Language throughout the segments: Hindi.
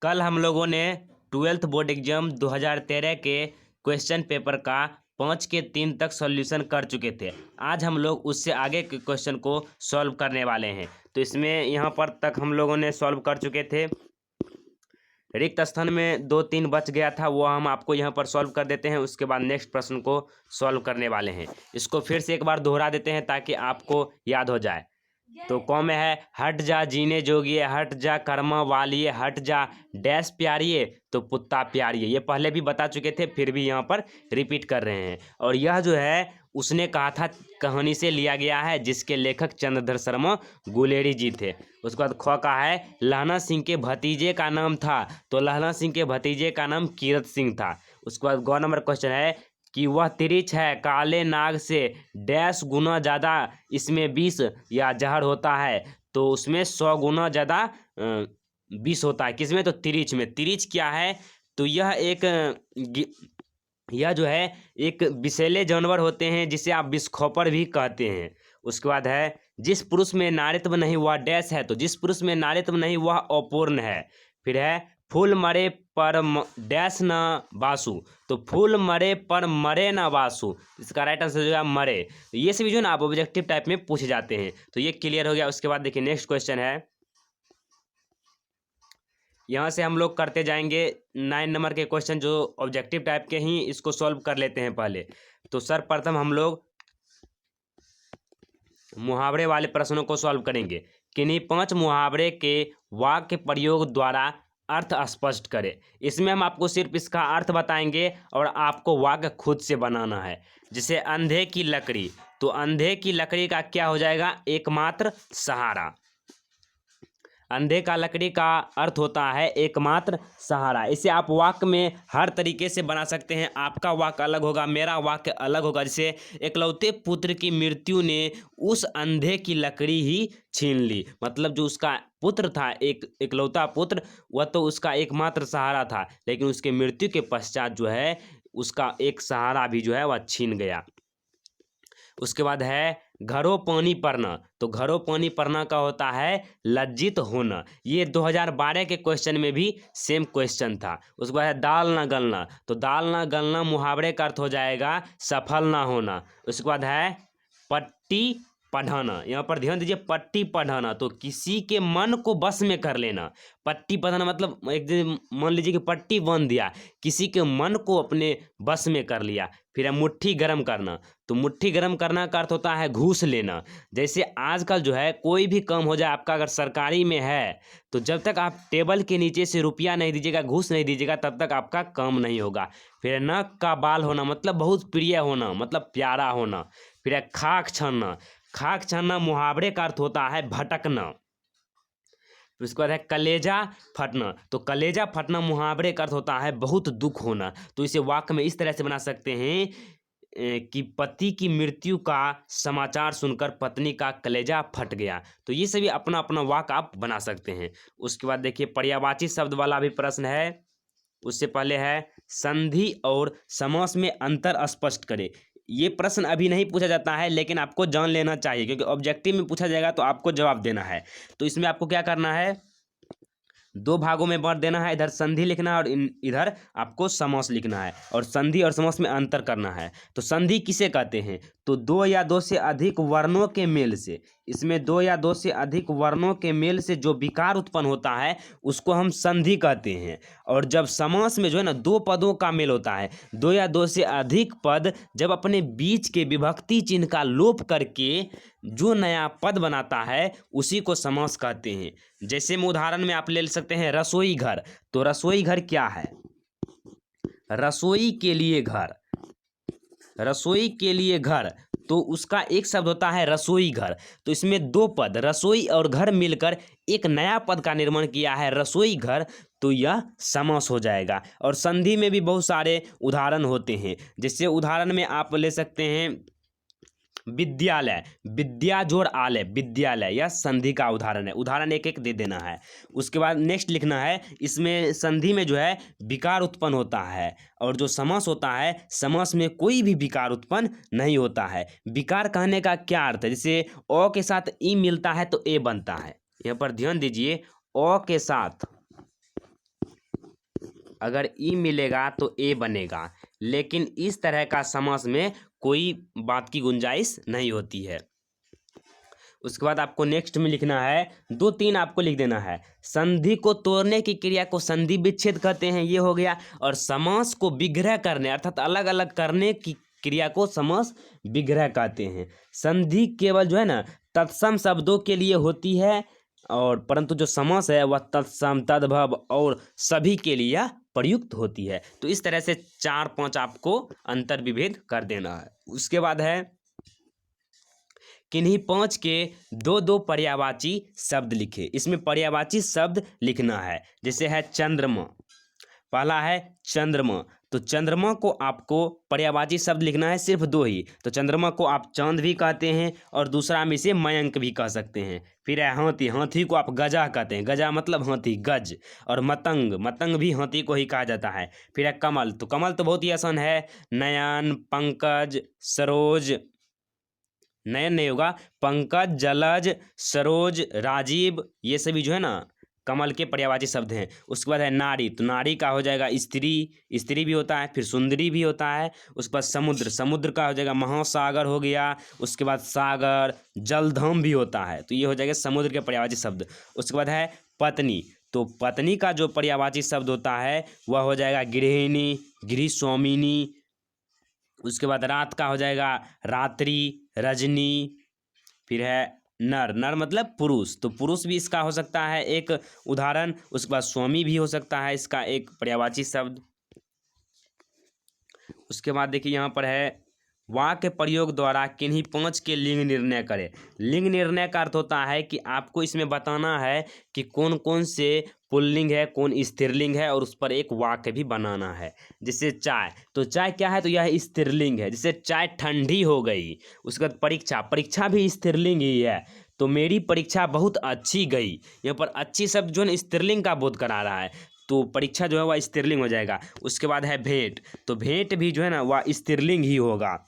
कल हम लोगों ने 12th बोर्ड एग्जाम 2013 के क्वेश्चन पेपर का 5 के 3 तक सॉल्यूशन कर चुके थे। आज हम लोग उससे आगे के क्वेश्चन को सॉल्व करने वाले हैं। तो इसमें यहाँ पर तक हम लोगों ने सॉल्व कर चुके थे। रिक्त स्थान में 2-3 बच गया था, वो हम आपको यहाँ पर सॉल्व कर देते हैं। उसके बाद नेक्स्ट प्रश्न को सॉल्व करने वाले हैं। इसको फिर से एक बार दोहरा देते हैं ताकि आपको याद हो जाए। तो कौन में है, हट जा जीने जोगिए, हट जा कर्मा वालिए, हट जा डैश प्यारिए तो पुत्ता प्यारिए। ये पहले भी बता चुके थे, फिर भी यहाँ पर रिपीट कर रहे हैं। और यह जो है उसने कहा था कहानी से लिया गया है, जिसके लेखक चंद्रधर शर्मा गुलेरी जी थे। उसके बाद ख का है, लहना सिंह के भतीजे का नाम था, तो लहना सिंह के भतीजे का नाम कीरत सिंह था। उसके बाद ग नंबर क्वेश्चन है कि वह तिरिच है काले नाग से डैश गुना ज़्यादा इसमें विष या जहर होता है, तो उसमें 100 गुना ज़्यादा विष होता है। किसमें, तो तिरिच में। तिरिच क्या है, तो यह जो है एक विषैले जानवर होते हैं, जिसे आप विषखोपर भी कहते हैं। उसके बाद है, जिस पुरुष में नारित्व नहीं वह डैश है, तो जिस पुरुष में नारित्व नहीं वह अपूर्ण है। फिर है, फूल मरे पर डैश न बासु, तो फूल मरे पर मरे न बासु, इसका राइट आंसर जो है मरे। तो ये सभी जो ना आप ऑब्जेक्टिव टाइप में पूछे जाते हैं। तो ये क्लियर हो गया। उसके बाद देखिए नेक्स्ट क्वेश्चन है, यहाँ से हम लोग करते जाएंगे 9 नंबर के क्वेश्चन जो ऑब्जेक्टिव टाइप के ही, इसको सॉल्व कर लेते हैं पहले। तो सर्वप्रथम हम लोग मुहावरे वाले प्रश्नों को सॉल्व करेंगे। किन्हीं 5 मुहावरे के वाक्य प्रयोग द्वारा अर्थ स्पष्ट करें। इसमें हम आपको सिर्फ इसका अर्थ बताएंगे और आपको वाक्य खुद से बनाना है। जैसे अंधे की लकड़ी, तो अंधे की लकड़ी का क्या हो जाएगा, एकमात्र सहारा। अंधे का लकड़ी का अर्थ होता है एकमात्र सहारा। इसे आप वाक्य में हर तरीके से बना सकते हैं। आपका वाक्य अलग होगा, मेरा वाक्य अलग होगा। जैसे एकलौते पुत्र की मृत्यु ने उस अंधे की लकड़ी ही छीन ली, मतलब जो उसका पुत्र था, एक एकलौता पुत्र, वह तो उसका एकमात्र सहारा था, लेकिन उसके मृत्यु के पश्चात जो है उसका एक सहारा भी जो है वह छीन गया। उसके बाद है, घरों पानी पड़ना, तो घरों पानी पड़ना का होता है लज्जित होना। ये 2012 के क्वेश्चन में भी सेम क्वेश्चन था। उसके बाद है, दाल ना गलना, तो दाल ना गलना मुहावरे का अर्थ हो जाएगा सफल ना होना। उसके बाद है, पट्टी पढ़ाना, यहाँ पर ध्यान दीजिए, पट्टी पढ़ाना तो किसी के मन को बस में कर लेना। पट्टी पढ़ाना मतलब एक दिन मान लीजिए कि पट्टी बांध दिया, किसी के मन को अपने बस में कर लिया। फिर है, मुट्ठी गर्म करना, तो मुट्ठी गर्म करना का अर्थ होता है घूस लेना। जैसे आजकल जो है कोई भी काम हो जाए आपका, अगर सरकारी में है, तो जब तक आप टेबल के नीचे से रुपया नहीं दीजिएगा, घूस नहीं दीजिएगा, तब तक आपका काम नहीं होगा। फिर नक का बाल होना, मतलब बहुत प्रिय होना, मतलब प्यारा होना। फिर है, खाक छानना, खाक छानना मुहावरे का अर्थ होता है भटकना। फिर उसके बाद है, कलेजा फटना, तो कलेजा फटना मुहावरे का अर्थ होता है बहुत दुख होना। तो इसे वाक्य में इस तरह से बना सकते हैं कि पति की मृत्यु का समाचार सुनकर पत्नी का कलेजा फट गया। तो ये सभी अपना अपना वाक्य आप बना सकते हैं। उसके बाद देखिए, पर्यायवाची शब्द वाला भी प्रश्न है। उससे पहले है, संधि और समास में अंतर स्पष्ट करें। ये प्रश्न अभी नहीं पूछा जाता है, लेकिन आपको जान लेना चाहिए, क्योंकि ऑब्जेक्टिव में पूछा जाएगा तो आपको जवाब देना है। तो इसमें आपको क्या करना है, 2 भागों में बांट देना है। इधर संधि लिखना है और इधर आपको समास लिखना है, और संधि और समास में अंतर करना है। तो संधि किसे कहते हैं, तो 2 या 2 से अधिक वर्णों के मेल से, इसमें 2 या 2 से अधिक वर्णों के मेल से जो विकार उत्पन्न होता है उसको हम संधि कहते हैं। और जब समास में जो है ना 2 पदों का मेल होता है, 2 या 2 से अधिक पद जब अपने बीच के विभक्ति चिन्ह का लोप करके जो नया पद बनाता है उसी को समास कहते हैं। जैसे में उदाहरण में आप ले सकते हैं रसोई घर, तो रसोई घर क्या है, रसोई के लिए घर, रसोई के लिए घर, तो उसका एक शब्द होता है रसोई घर। तो इसमें 2 पद रसोई और घर मिलकर एक नया पद का निर्माण किया है रसोई घर, तो यह समास हो जाएगा। और संधि में भी बहुत सारे उदाहरण होते हैं। जैसे उदाहरण में आप ले सकते हैं विद्यालय, विद्या जोड़ आलय, विद्यालय, यह संधि का उदाहरण है। उदाहरण एक एक दे देना है। उसके बाद नेक्स्ट लिखना है, इसमें संधि में जो है विकार उत्पन्न होता है, और जो समास होता है समास में कोई भी विकार उत्पन्न नहीं होता है। विकार कहने का क्या अर्थ है, जैसे अ के साथ ई मिलता है तो ए बनता है। यहाँ पर ध्यान दीजिए, अ के साथ अगर ई मिलेगा तो ए बनेगा, लेकिन इस तरह का समास में कोई बात की गुंजाइश नहीं होती है। उसके बाद आपको नेक्स्ट में लिखना है 2-3 आपको लिख देना है। संधि को तोड़ने की क्रिया को संधि विच्छेद कहते हैं, ये हो गया। और समास को विग्रह करने अर्थात अलग अलग करने की क्रिया को समास विग्रह कहते हैं। संधि केवल जो है ना तत्सम शब्दों के लिए होती है, और परंतु जो समास है वह तत्सम तद्भव और सभी के लिए प्रयुक्त होती है। तो इस तरह से 4-5 आपको अंतर विभेद कर देना है। उसके बाद है किन्हीं 5 के 2-2 पर्यायवाची शब्द लिखे। इसमें पर्यायवाची शब्द लिखना है। जैसे है चंद्रमा, पहला है चंद्रमा, तो चंद्रमा को आपको पर्यायवाची शब्द लिखना है सिर्फ 2 ही। तो चंद्रमा को आप चांद भी कहते हैं और दूसरा में इसे मयंक भी कह सकते हैं। फिर है हाथी, हाथी को आप गजा कहते हैं, गजा मतलब हाथी, गज। और मतंग, मतंग भी हाथी को ही कहा जाता है। फिर है कमल, तो कमल तो बहुत ही आसान है, नयन, पंकज, सरोज, नयन नहीं होगा, पंकज, जलज, सरोज, राजीव, ये सभी जो है ना कमल के पर्यायवाची शब्द हैं। उसके बाद है नारी, तो नारी का हो जाएगा स्त्री, स्त्री भी होता है, फिर सुंदरी भी होता है। उसके बाद समुद्र, समुद्र का हो जाएगा महासागर हो गया। उसके बाद सागर, जलधाम भी होता है, तो ये हो जाएगा समुद्र के पर्यायवाची शब्द। उसके बाद है पत्नी, तो पत्नी का जो पर्यायवाची शब्द होता है वह हो जाएगा गृहिणी, गृह स्वामिनी। उसके बाद रात का हो जाएगा रात्रि, रजनी। फिर है नर, नर मतलब पुरुष, तो पुरुष भी इसका हो सकता है एक उदाहरण। उसके बाद स्वामी भी हो सकता है इसका एक पर्यायवाची शब्द। उसके बाद देखिए यहाँ पर है वाक्य प्रयोग द्वारा किन्हीं 5 के लिंग निर्णय करें। लिंग निर्णय का अर्थ होता है कि आपको इसमें बताना है कि कौन कौन से पुल्लिंग है, कौन स्त्रीलिंग है, और उस पर एक वाक्य भी बनाना है। जैसे चाय, तो चाय क्या है, तो यह स्त्रीलिंग है। जैसे चाय ठंडी हो गई। उसके बाद परीक्षा, परीक्षा भी स्त्रीलिंग ही है, तो मेरी परीक्षा बहुत अच्छी गई। यहाँ पर अच्छी शब्द जो है स्त्रीलिंग का बोध करा रहा है, तो परीक्षा जो है वह स्त्रीलिंग हो जाएगा। उसके बाद है भेंट, तो भेंट भी जो है ना वह स्त्रीलिंग ही होगा।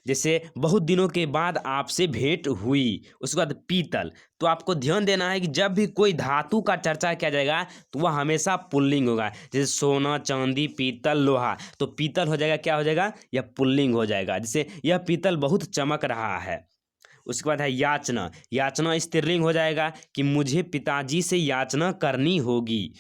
जैसे बहुत दिनों के बाद आपसे भेंट हुई। उसके बाद पीतल, तो आपको ध्यान देना है कि जब भी कोई धातु का चर्चा किया जाएगा तो वह हमेशा पुल्लिंग होगा। जैसे सोना, चांदी, पीतल, लोहा, तो पीतल हो जाएगा, क्या हो जाएगा, यह पुल्लिंग हो जाएगा। जैसे यह पीतल बहुत चमक रहा है। उसके बाद है याचना, याचना स्त्रीलिंग हो जाएगा कि मुझे पिताजी से याचना करनी होगी।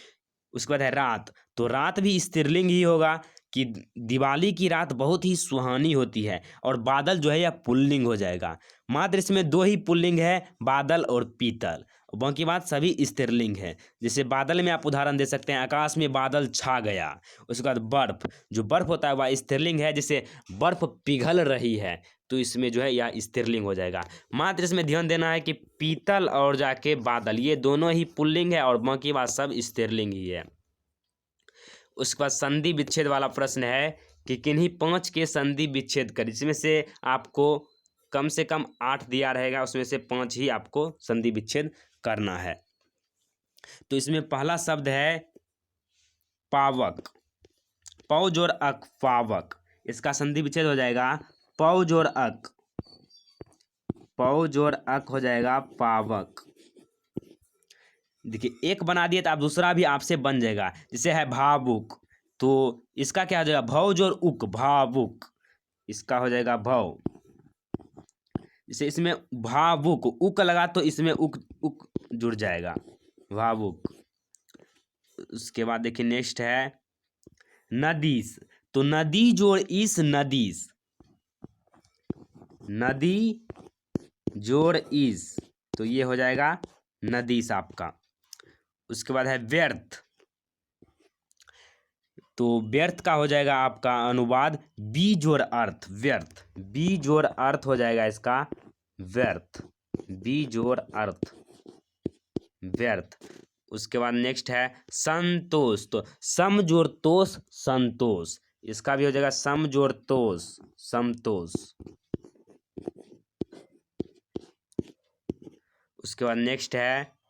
उसके बाद है रात, तो रात भी स्त्रीलिंग ही होगा कि दिवाली की रात बहुत ही सुहानी होती है। और बादल जो है यह पुल्लिंग हो जाएगा। मात्र इसमें 2 ही पुल्लिंग है, बादल और पीतल, बाकी बात सभी स्त्रीलिंग है। जैसे बादल में आप उदाहरण दे सकते हैं, आकाश में बादल छा गया। उसके बाद बर्फ, जो बर्फ होता है वह स्त्रीलिंग है। जैसे बर्फ पिघल रही है, तो इसमें जो है यह स्त्रीलिंग हो जाएगा। मात्र इसमें ध्यान देना है कि पीतल और जाके बादल ये दोनों ही पुल्लिंग है और बाकी बात सब स्त्रीलिंग ही है। उसके बाद संधि विच्छेद वाला प्रश्न है कि किन्हीं 5 के संधि विच्छेद करें। इसमें से आपको कम से कम 8 दिया रहेगा, उसमें से 5 ही आपको संधि विच्छेद करना है। तो इसमें पहला शब्द है पावक, पौ जोड़ अक, पावक, इसका संधि विच्छेद हो जाएगा पौ जोड़ अक, पौ जोड़ अक हो जाएगा पावक। देखिए एक बना दिए तो आप दूसरा भी आपसे बन जाएगा। जैसे है भावुक, तो इसका क्या हो जाएगा, भव जोड़ उक, भावुक, इसका हो जाएगा भव। जैसे इसमें भावुक उक लगा तो इसमें उक उक जुड़ जाएगा, भावुक। उसके बाद देखिए नेक्स्ट है नदीस, तो नदी जोड़ इस, नदीस, नदी जोड़ इस, तो ये हो जाएगा नदीस आपका। उसके बाद है व्यर्थ, तो व्यर्थ का हो जाएगा आपका अनुवाद बी जोड़ अर्थ, व्यर्थ, बी जोड़ अर्थ हो जाएगा इसका व्यर्थ, बी जोड़ अर्थ, व्यर्थ। उसके बाद नेक्स्ट है संतोष, तो सम जोड़ तोष, संतोष, इसका भी हो जाएगा सम जोड़ तोष, समतोष। उसके बाद नेक्स्ट है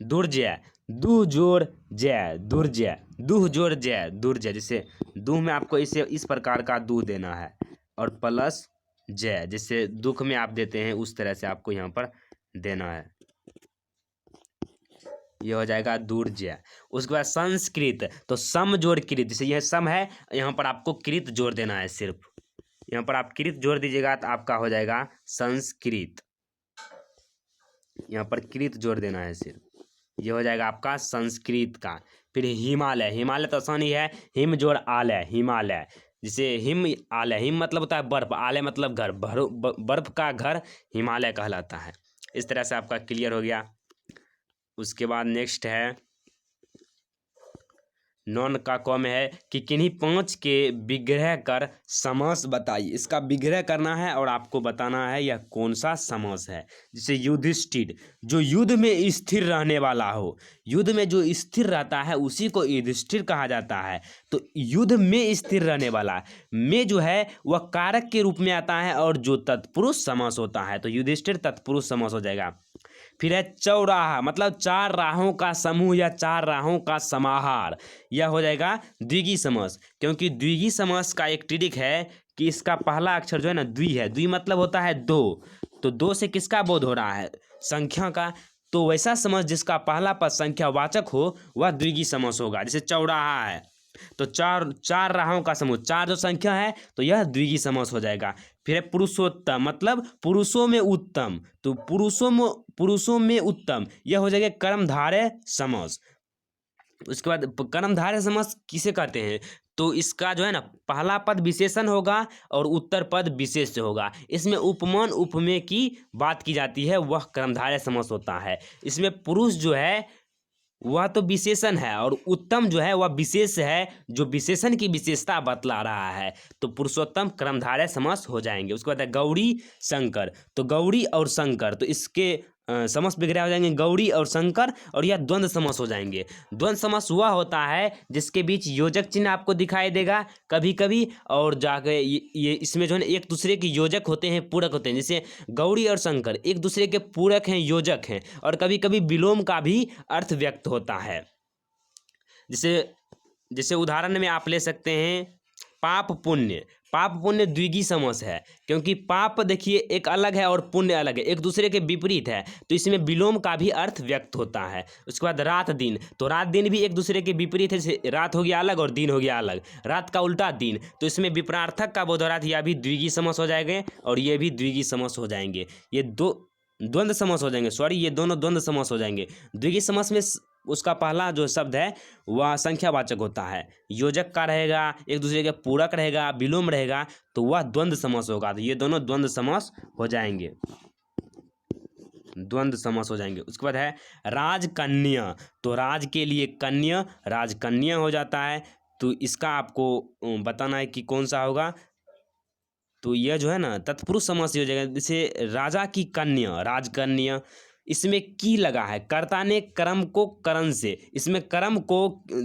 दुर्जय, दुह जोड़ जय, दुर्जय, दुह जोड़ जय, दुर्जय। जैसे दुह में आपको इसे इस प्रकार का दुह देना है और प्लस जय, जैसे दुख में आप देते हैं उस तरह से आपको यहाँ पर देना है। ये हो जाएगा दुर्जय। उसके बाद संस्कृत, तो सम जोड़ कृत, जैसे यह सम है, यहाँ पर आपको कृत जोड़ देना है, सिर्फ यहाँ पर आप कृत जोड़ दीजिएगा तो आपका हो जाएगा संस्कृत। यहाँ पर कृत जोड़ देना है सिर्फ, ये हो जाएगा आपका संस्कृत का। फिर हिमालय, हिमालय तो आसान ही है, हिम जोड़ आलय, हिमालय। जिसे हिम आलय, हिम मतलब होता है बर्फ, आलय मतलब घर, बर्फ का घर हिमालय कहलाता है। इस तरह से आपका क्लियर हो गया। उसके बाद नेक्स्ट है नॉन का कॉम है कि किन्हीं 5 के विग्रह कर समास बताइए। इसका विग्रह करना है और आपको बताना है यह कौन सा समास है। जैसे युधिष्ठिर, जो युद्ध में स्थिर रहने वाला हो, युद्ध में जो स्थिर रहता है उसी को युधिष्ठिर कहा जाता है। तो युद्ध में स्थिर रहने वाला में जो है वह कारक के रूप में आता है और जो तत्पुरुष समास होता है, तो युधिष्ठिर तत्पुरुष समास हो जाएगा। फिर है चौराहा, मतलब 4 राहों का समूह या 4 राहों का समाहार, यह हो जाएगा द्विगी समास। क्योंकि द्विगी समास का एक ट्रिक है कि इसका पहला अक्षर जो है ना द्वि है, द्वि मतलब होता है 2, तो 2 से किसका बोध हो रहा है, संख्या का। तो वैसा समास जिसका पहला पद संख्यावाचक हो वह द्विगी समास होगा। जैसे चौराहा है तो 4 राहों का समूह, 4 जो संख्या है तो यह द्विगी समास हो जाएगा। फिर है पुरुषोत्तम, मतलब पुरुषों में उत्तम, तो पुरुषों में उत्तम, यह हो जाएगा कर्मधारय समास। उसके बाद कर्मधारय समास किसे कहते हैं, तो इसका जो है ना पहला पद विशेषण होगा और उत्तर पद विशेष्य होगा। इसमें उपमान उपमेय की बात की जाती है, वह कर्मधारय समास होता है। इसमें पुरुष जो है वह तो विशेषण है और उत्तम जो है वह विशेष है, जो विशेषण की विशेषता बतला रहा है, तो पुरुषोत्तम कर्मधारय समास हो जाएंगे। उसके बाद है गौरी शंकर, तो गौरी और शंकर, तो इसके समास विग्रह हो जाएंगे गौरी और शंकर, और यह द्वंद्व समास हो जाएंगे। द्वंद्व समास वह होता है जिसके बीच योजक चिन्ह आपको दिखाई देगा कभी कभी, और जाके ये इसमें जो है एक दूसरे के योजक होते हैं, पूरक होते हैं। जैसे गौरी और शंकर एक दूसरे के पूरक हैं, योजक हैं, और कभी कभी विलोम का भी अर्थ व्यक्त होता है। जैसे उदाहरण में आप ले सकते हैं पाप पुण्य, पाप पुण्य द्विगी समास है, क्योंकि पाप देखिए एक अलग है और पुण्य अलग है, एक दूसरे के विपरीत है, तो इसमें विलोम का भी अर्थ व्यक्त होता है। उसके बाद रात दिन, तो रात दिन भी एक दूसरे के विपरीत है, जैसे रात हो गया अलग और दिन हो गया अलग, रात का उल्टा दिन, तो इसमें विपरार्थक का बोध हो रहा था, यह भी द्विगी समास हो जाएंगे और ये भी द्विगी समास हो जाएंगे। ये दो द्वंद्व समास हो जाएंगे, सॉरी ये दोनों द्वंद्व समास हो जाएंगे। द्विगी समास में उसका पहला जो शब्द है वह संख्यावाचक होता है, योजक का रहेगा, एक दूसरे के पूरक रहेगा, विलोम रहेगा, तो वह द्वंद्व समास होगा। तो ये दोनों द्वंद्व समास हो जाएंगे, द्वंद्व समास हो जाएंगे। उसके बाद है राजकन्या, तो राज के लिए कन्या राजकन्या हो जाता है, तो इसका आपको बताना है कि कौन सा होगा। तो यह जो है ना तत्पुरुष समास हो जाएगा। जैसे राजा की कन्या राजकन्या, इसमें की लगा है, कर्ता ने कर्म को करण से, इसमें कर्म को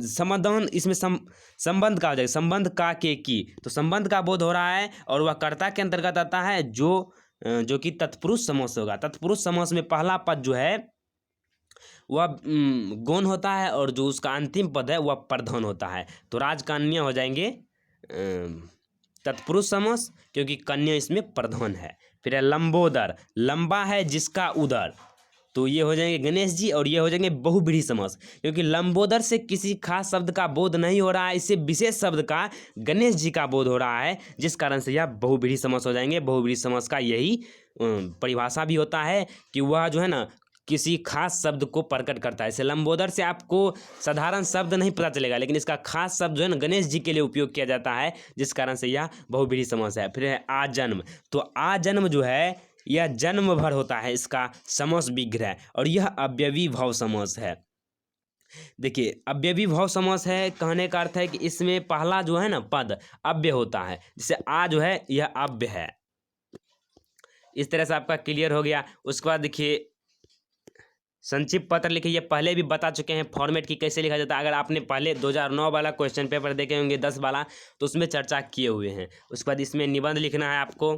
समाधान, इसमें संबंध का हो जाएगा, संबंध का के की, तो संबंध का बोध हो रहा है और वह कर्ता के अंतर्गत आता है, जो कि तत्पुरुष समास होगा। तत्पुरुष समास में पहला पद जो है वह गौण होता है और जो उसका अंतिम पद है वह प्रधान होता है। तो राजकन्या हो जाएंगे तत्पुरुष समास, क्योंकि कन्या इसमें प्रधान है। फिर है लंबोदर, लंबा है जिसका उदर, तो ये हो जाएंगे गणेश जी, और ये हो जाएंगे बहुव्रीहि समास, क्योंकि लंबोदर से किसी खास शब्द का बोध नहीं हो रहा है, इससे विशेष शब्द का गणेश जी का बोध हो रहा है, जिस कारण से यह बहुव्रीहि समास हो जाएंगे। बहुव्रीहि समास का यही परिभाषा भी होता है कि वह जो है ना किसी खास शब्द को प्रकट करता है। जैसे लंबोदर से आपको साधारण शब्द नहीं पता चलेगा, लेकिन इसका खास शब्द जो है ना गणेश जी के लिए उपयोग किया जाता है, जिस कारण से यह बहुव्रीहि समास है। फिर है आजन्म, तो आजन्म जो है यह जन्म भर होता है, इसका समास विग्रह, और यह अव्ययी भाव समास है। देखिए अव्ययी भाव समास है, कहने का अर्थ है कि इसमें पहला जो है ना पद अव्यय होता है, जैसे आ जो है यह अव्यय है। इस तरह से आपका क्लियर हो गया। उसके बाद देखिए संक्षिप्त पत्र लिखिए, ये पहले भी बता चुके हैं फॉर्मेट की कैसे लिखा जाता है। अगर आपने पहले 2009 वाला क्वेश्चन पेपर देखे होंगे 10 वाला, तो उसमें चर्चा किए हुए हैं। उसके बाद इसमें निबंध लिखना है आपको।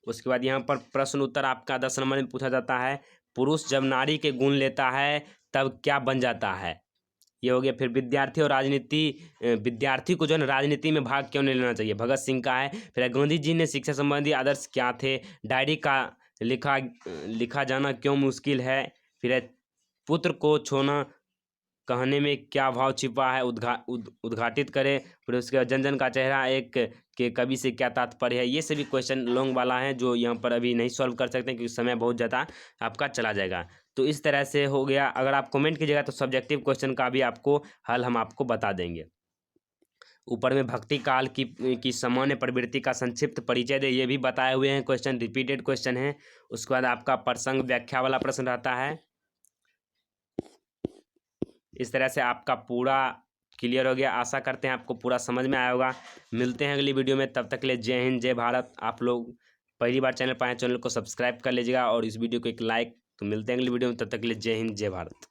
उसके बाद यहाँ पर प्रश्न उत्तर आपका 10 नंबर में पूछा जाता है, पुरुष जब नारी के गुण लेता है तब क्या बन जाता है, ये हो गया। फिर विद्यार्थी और राजनीति, विद्यार्थी को जो है ना राजनीति में भाग क्यों नहीं लेना चाहिए, भगत सिंह का है। फिर गांधी जी ने शिक्षा संबंधी आदर्श क्या थे, डायरी का लिखा जाना क्यों मुश्किल है। फिर है पुत्र को छोड़ना कहने में क्या भाव छिपा है, उद्घाटित करें। फिर उसके बाद जन जन का चेहरा एक के कवि से क्या तात्पर्य है। ये सभी क्वेश्चन लॉन्ग वाला है जो यहाँ पर अभी नहीं सॉल्व कर सकते क्योंकि समय बहुत ज़्यादा आपका चला जाएगा। तो इस तरह से हो गया। अगर आप कमेंट कीजिएगा तो सब्जेक्टिव क्वेश्चन का भी आपको हल हम आपको बता देंगे। ऊपर में भक्ति काल की सामान्य प्रवृत्ति का संक्षिप्त परिचय दे, ये भी बताए हुए हैं क्वेश्चन, रिपीटेड क्वेश्चन है। उसके बाद आपका प्रसंग व्याख्या वाला प्रश्न रहता है। इस तरह से आपका पूरा क्लियर हो गया। आशा करते हैं आपको पूरा समझ में आया होगा। मिलते हैं अगली वीडियो में, तब तक के लिए जय हिंद जय भारत। आप लोग पहली बार चैनल पर आए, चैनल को सब्सक्राइब कर लीजिएगा और इस वीडियो को एक लाइक। तो मिलते हैं अगली वीडियो में, तब तक के लिए जय हिंद जय भारत।